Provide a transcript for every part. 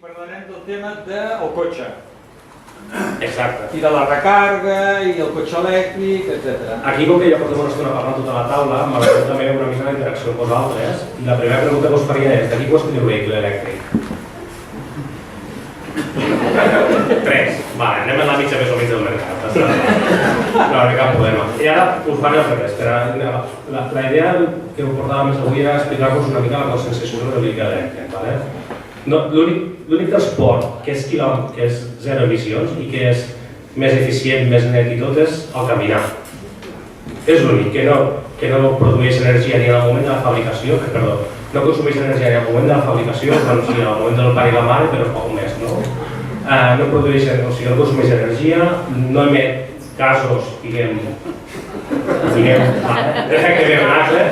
parlarem del tema del cotxe. Exacte. I de la recarga, i el cotxe elèctric, etc. Aquí, com que ja portem una estona parlant tota la taula, m'agradaria també una mica d'interacció amb vosaltres. I la primera pregunta que us faria és, d'aquí quants teniu vehicle elèctric? 3. Vale, anem a la mitja més o menys del mercat. No, no hi ha cap problema. I ara us faré al revés. La idea que us portava més avui era explicar-vos una mica la conscienciació del vehicle elèctric. Vale? No, l'únic transport que és zero emissions i que és més eficient, més net i tot és el caminar. És l'únic que no produeix energia ni en el moment de la fabricació, no consumeix energia ni en el moment de la fabricació, doncs ni en el moment del pare i la mare, però poc més, no? No produeix, o sigui, no consumeix energia, no emet gasos, diguem, d'efecte hivernacle.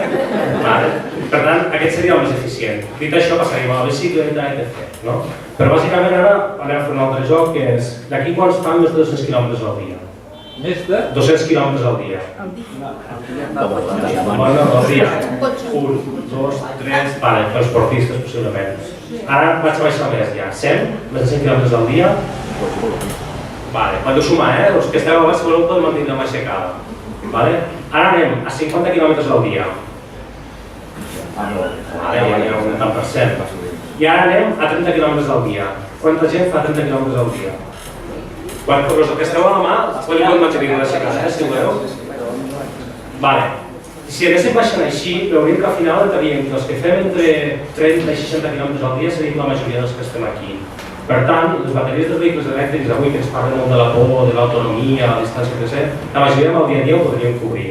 Per tant, aquest seria el més eficient. Dit això, passaríem a la bicicleta, etc. Però bàsicament ara anem a fer un altre joc, que és d'aquí quants fan més de 200 km al dia? Més de? 200 km al dia. Bueno, al dia. 1, 2, 3, vale, transportistes possiblement. Ara vaig a baixar més ja. 100, més de 100 km al dia. Vale, podeu sumar, els que esteu a baix segurament podem mantenir una aixecada. Ara anem a 50 km al dia. Vale, ja hi ha un tant per cent. I ara anem a 30 km al dia. Quanta gent fa 30 km al dia? Quan els que esteu a la mà, podem mantenir una aixecada, si voleu. Vale. Si anéssim baixant així, veuríem que al final entraríem que els que fem entre 30 i 60 km al dia seríem la majoria dels que estem aquí. Per tant, les bateries dels vehicles elèctrics avui que ens parlen molt de la por, de l'autonomia, la distància que sé, la majoria del dia a dia ho podríem cobrir.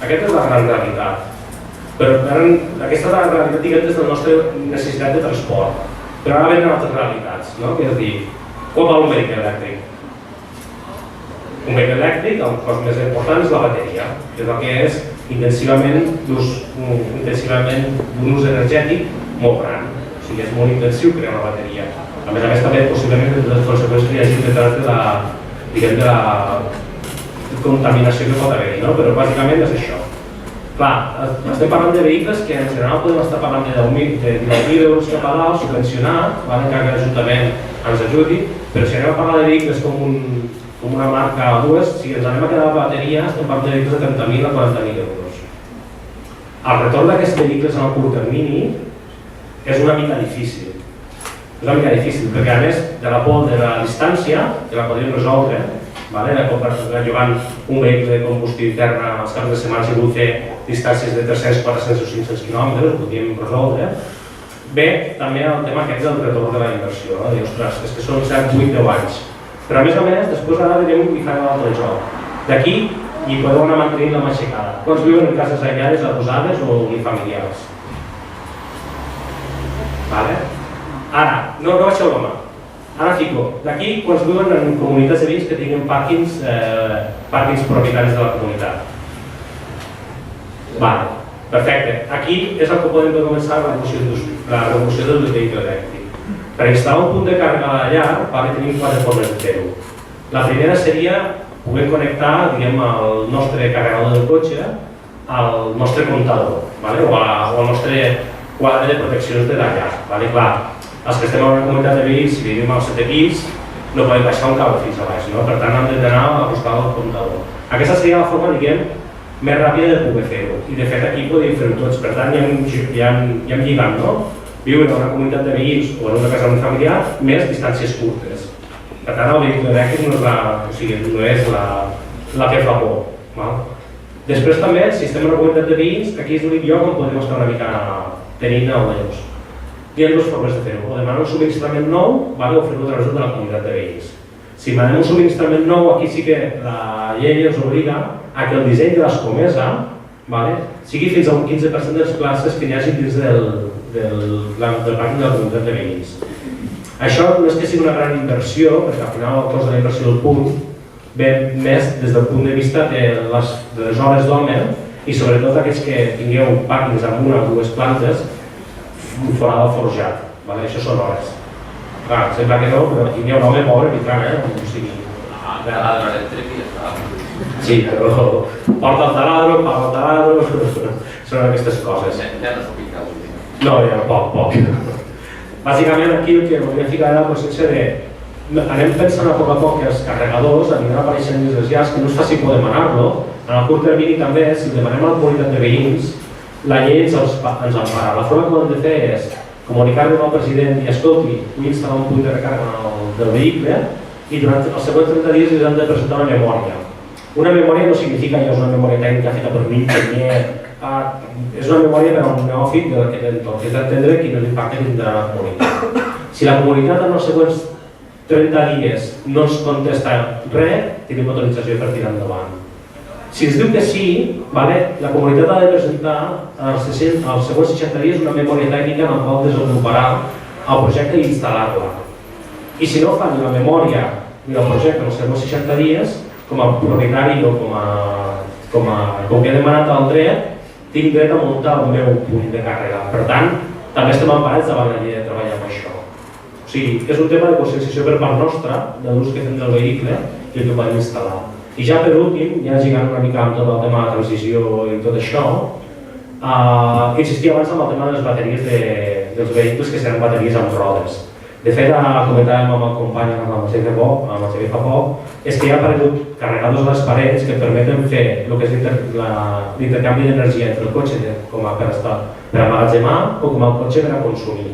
Aquesta és la gran realitat. Però aquesta és la realitat, diguem, des de la nostra necessitat de transport. Però ara venen altres realitats, no? Que és dir, quan val un vehicle elèctric? Un vehicle elèctric, el cost més important és la bateria, que és el que és intensivament d'un ús energètic molt gran. O sigui, és molt intensiu crear una bateria. A més, també possiblement les conseqüències que hi hagi detrás de la contaminació que pot haver-hi, no? Però bàsicament és això. Clar, estem parlant de vehicles que en general podem estar parlant de 10.000 euros cap a dalt, subvencionat, encara que l'Ajuntament ens ajudi, però si anem a parlar de vehicles com una marca o dues, si ens anem a quedar a la bateria, estem parlant de vehicles de 30.000 a 40.000 euros. El retorn d'aquests vehicles en el curt termini és una mica difícil. És una mica difícil, perquè a més de la por de la distància, que la podríem resoldre, llogant un vehicle de combustió interna als caps de setmana si vull fer distàncies de 300, 400 o 500 km, ho podríem resoldre. Bé, també el tema aquest del retorn de la inversió, no? Dir, ostres, és que són 7, 8, 10 anys. Però a més, després ara veiem i farem l'altre joc. D'aquí hi podeu anar mantenint la mà aixecada. Quants viuen en cases aïllades, aposades o unifamiliars? Ara, no baixeu la mà. Ara fico, d'aquí quants viuen en comunitats de veïns que tinguin pàrquings propietaris de la comunitat. Perfecte. Aquí és el que podem començar la revolució del vehicle elèctric. Per instal·lar un punt de càrrega a la llar, tenim 4 formes de fer-ho. La primera seria poder connectar el nostre carregador del cotxe al nostre comptador o al nostre quadre de proteccions de la llar. Clar, els que estem en una comunitat de veïns, si vivim als 7 pis, no podem baixar un cable fins a baix, per tant hem d'anar a buscar el comptador. Aquesta seria la forma, diguem, més ràpida de poder fer-ho, i de fet aquí podem fer-ho tots, per tant ja hem lligat, no? Viuen en una comunitat de veïns o en una casa familiar, més distàncies curtes. Per tant, el vehicle elèctric no és la que fa por. Després també, si estem en una comunitat de veïns, aquí és l'únic lloc on podem estar una mica tenint el lleus. Hi ha dues formes de fer-ho, o demanar un subministrament nou o fer-ho a través de la comunitat de veïns. Si demanem un subministrament nou, aquí sí que la llei ens obliga a que el disseny de l'escomesa sigui fins a un 15% de les places que hi hagi dins del pàrquing de la comunitat de veïns. Això no és que sigui una gran inversió, perquè al final el cost de la inversió del punt ve més des del punt de vista de les hores d'home i sobretot aquells que tingueu pàrquings amb una o dues plantes fora del forjat. Això són hores. Clar, sembla que no, però aquí hi ha un home pobre picant, o sigui... Taladro elèctric i ja està. Sí, però porta el taladro, paga el taladro... Són aquestes coses. Ja no s'ho pica, vull dir. No, ja poc. Bàsicament aquí el que volia ficar era la consciència de anem pensant a poc que els carregadors aniran apareixent dins les llars, que no és fàcil poder demanar-lo. En el curt termini també, si demanem a la comunitat de veïns, la llei ens empara. La forma que ho hem de fer és comunicar-li al president i escolti, vull instal·lar un punt de recàrrega del vehicle i durant els següents 30 dies els hem de presentar una memòria. Una memòria no significa ja una memòria tècnica feta per mi, és una memòria per a un neòfit de l'entorn, que és d'entendre quin és l'impacte que tindrà la comunitat. Si la comunitat en els següents 30 dies no ens contesta res, tenim autorització per tirar endavant. Si ens diu que sí, la comunitat ha de presentar als següents 60 dies una memòria tècnica en la qual desenvoluparà el projecte i instal·lar-la. I si no fan ni la memòria ni el projecte en els següents 60 dies, com a propietari o com que he demanat el dret, tinc dret a muntar el meu punt de càrrega. Per tant, també estem emparats davant la llei de treball amb això. O sigui, és un tema de conscienciació per part nostra, de l'ús que fem del vehicle i el que podem instal·lar. I ja per últim, ja lligant una mica amb tot el tema de la transició i tot això, insistia abans en el tema de les bateries dels vehicles que seran bateries amb rodes. De fet, comentàvem amb el company amb el Xavier fa poc, és que hi ha aparegut carregadors a les parets que permeten fer el que és l'intercanvi d'energia entre el cotxe per emmagatzemar o com el cotxe per a consumir.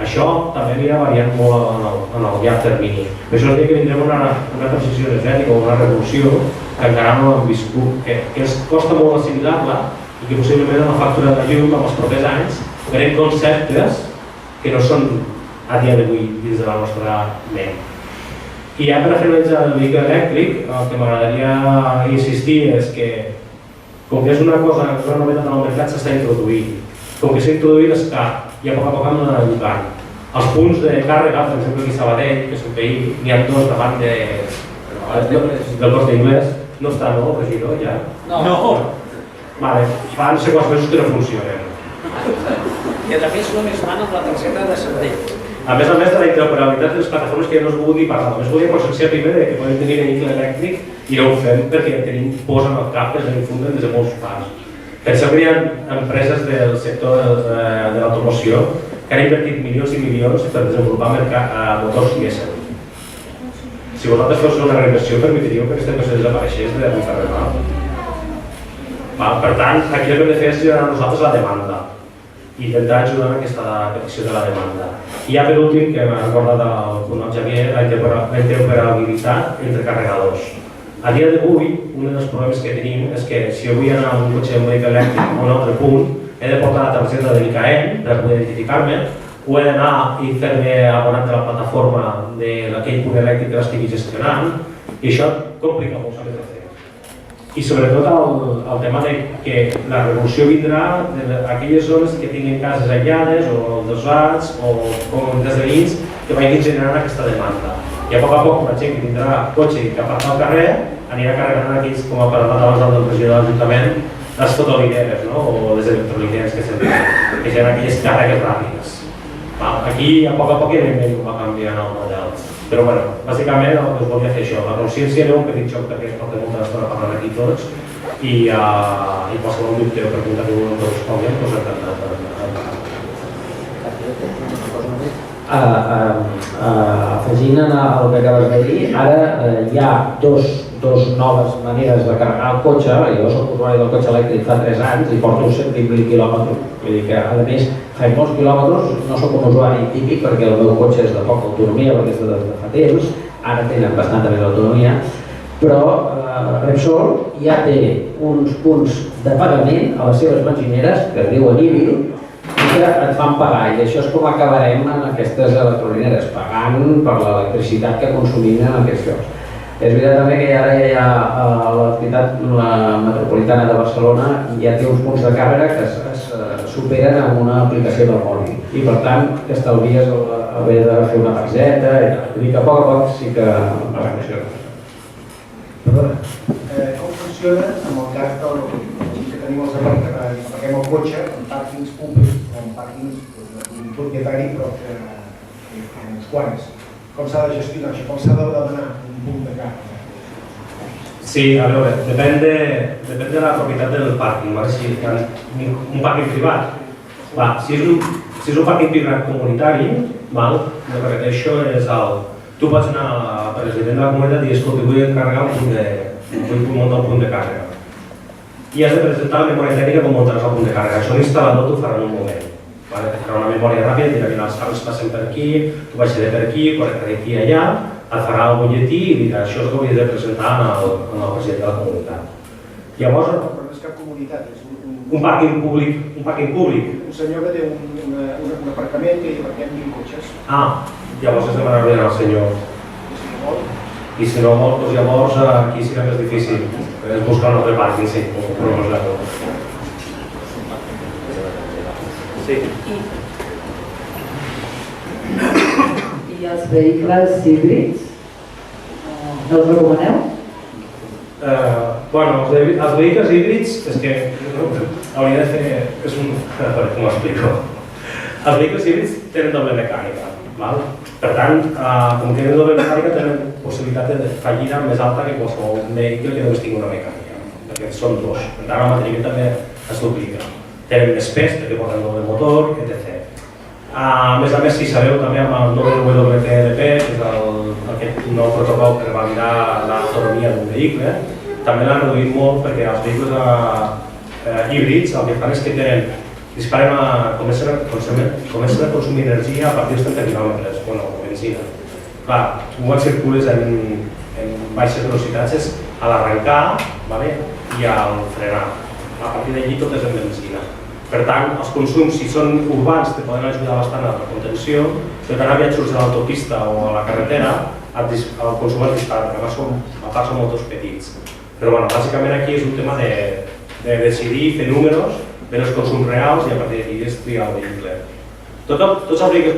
Això també anirà variant molt en el llarg termini. Per això es diu que vindrem una transició energètica o una revolució que encara no hem viscut, que ens costa molt assimilar-la i que possiblement en la factura de la llum en els propers anys veurem conceptes que no són a dia d'avui dins de la nostra ment. I ja per a finalitzar el vehicle elèctric, el que m'agradaria insistir és que com que és una novetat en el mercat s'està introduint. Com que s'ha introduït és car i a poc hem d'anar educant. Els punts de càrrega, per exemple aquí a Sabadell, que és un veí, n'hi ha dos davant del Corte Inglés, no està, no, regidor, ja? No. Vale, fa no sé quants mesos que no funcionen. I a més només van amb la targeta de Sabadell. A més de la interoperabilitat de les plataformes que ja no us volgut dir parlar, només volia conscienciar primer que podem tenir vehicle elèctric i no ho fem perquè tenim pors en el cap que ens infunden des de molts parts. Penseu que hi ha empreses del sector de l'automoció que han invertit milions i milions per desenvolupar motors dièsel. Si vosaltres fos una reinversió, permetiríeu que aquesta empresa desapareixés de l'internet. Per tant, aquí el que hem de fer és generar nosaltres la demanda i intentar ajudar en aquesta petició de la demanda. I ja per últim, que m'ha recordat el Conal Xavier, la interoperabilitat entre carregadors. A dia d'avui, un dels problemes que tenim és que si jo vull anar a un cotxe amb vehicle elèctric a un altre punt, he de portar la targeta de l'ICAEN per poder identificar-me, o he d'anar i fer-me abonat de la plataforma d'aquell punt elèctric que l'estigui gestionant, i això complica molt saber de fer. I sobretot el tema que la revolució vindrà d'aquelles zones que tinguin cases aïllades o desats o comunitats de veïns que vagin generant aquesta demanda. I a poc la gent que tindrà cotxe i que aparta al carrer anirà carregant aquells, com ha parlat abans del president de l'Ajuntament, les fotolineres o les electrolineres que seran aquelles càrregues ràpides. Aquí a poc ja va canviant el model. Però bueno, bàsicament el que us volia fer això, la consciència era un petit xoc perquè portem molta estona parlant aquí tots i qualsevol dubte o pregunta que vulgueu respondre, doncs encantat. Afegint al que acabes de dir, ara hi ha dos noves maneres de carregar el cotxe. Jo soc usuari del cotxe elèctric fa 3 anys i porto 120 quilòmetres. Vull dir que, a més, faig molts quilòmetres, no soc un usuari típic perquè el meu cotxe és de poca autonomia, perquè és de fa temps, ara tenen bastanta més autonomia, però Repsol ja té uns punts de pagament a les seves benzineres que es diuen IBI i que et fan pagar, i això és com acabarem en aquestes electrolineres, pagant per l'electricitat que consumim en aquests llocs. És veritat també que ara ja hi ha l'entitat metropolitana de Barcelona i ja té uns punts de càrrega que es superen amb una aplicació del mòbil i per tant t'estalvies haver de fer una targeta i tal. Vull dir que a poc sí que funciona. Perdona, com funciona amb el cas que tenim els aparquem el cotxe en pàrquings públics o en pàrquings d'un propietari però que en uns quants? Com s'ha de gestionar això? Com s'ha de demanar un punt de càrrega? Sí, a veure, depèn de la propietat del pàrquing. Si hi ha un pàrquing privat, si Si és un pàrquing privat comunitari, val, el que repeteixo és el... Tu pots anar al president de la comunitat i dir, escolta, vull encarregar vull muntar un punt de càrrega. I has de presentar la memòria tècnica com muntaràs el punt de càrrega. Això l'instal·lador t'ho farà en un moment. Vale? Farà una memòria ràpida, dirà que els cables passen per aquí, tu baixaré per aquí, connectaré aquí i allà, et farà el butlletí i dirà això és el que hauries de presentar al president de la comunitat. Llavors, Però no és cap comunitat, és un pàrquing públic. un senyor que té un aparcament que hi aparquem 20 cotxes. Llavors es demanarà bé al senyor. Si no vol, I si no vol, doncs llavors aquí sí que és difícil. És buscar un altre pàrquing, sí. Sí. I els vehicles híbrids? No els recomaneu? Bueno, els vehicles híbrids, és que hauria de fer... A veure, com ho explico? Els vehicles híbrids tenen doble mecànica, val? Per tant, com que tenen doble mecànica, tenen possibilitat de fallida més alta que qualsevol vehicle que només tingui una mecànica, perquè són dos. Per tant, el manteniment també es duplica. Tenen més pes, perquè porten doble motor, etc. A més, si sabeu també amb el WWTLP, que és aquest nou protocol per validar l'autonomia d'un vehicle, també l'han reduït molt perquè els vehicles híbrids el que fan és que comencen a consumir energia a partir dels 30 km, bueno, benzina. Clar, tu quan circules en baixes velocitats és a l'arrencar i al frenar. A partir d'allí tot és en benzina. Per tant, els consums, si són urbans, te poden ajudar bastant a la contenció, però quan surts de l'autopista o a la carretera, el consum es dispara, perquè a part són motors petits. Però bàsicament aquí és un tema de decidir, fer números, veure els consums reals i a partir d'aquí és triar el vehicle. Tots els vehicles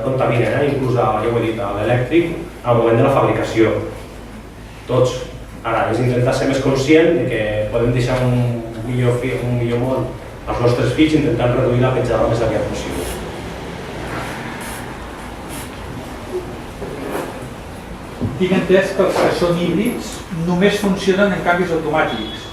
contaminen, inclús, ja ho he dit, l'elèctric, al moment de la fabricació. Tots. Ara, és intentar ser més conscient que podem deixar un millor món als nostres fills intentant reduir la petjada el més aviat possible. Tinc entès que els que són híbrids només funcionen en canvis automàtics.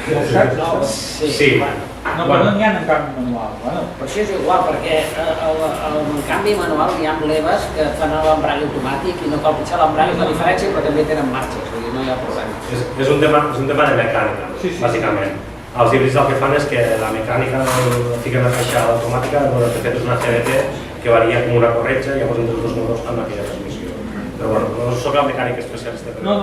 Sí. No, però no n'hi ha en canvi manual. Però això és igual, perquè el canvi manual hi ha leves que fan l'embrague automàtic i no cal pitjar l'embrague, és la diferència, però també tenen marxes, vull dir, no hi ha problema. És un tema de mecànica, bàsicament. Els híbrids el que fan és que la mecànica fiquen una caixa automàtica, el que fet és una CVT que varia com una corretja i llavors entre els dos motors fan aquella transmissió. Però bueno, no soc el mecànic especialista. No.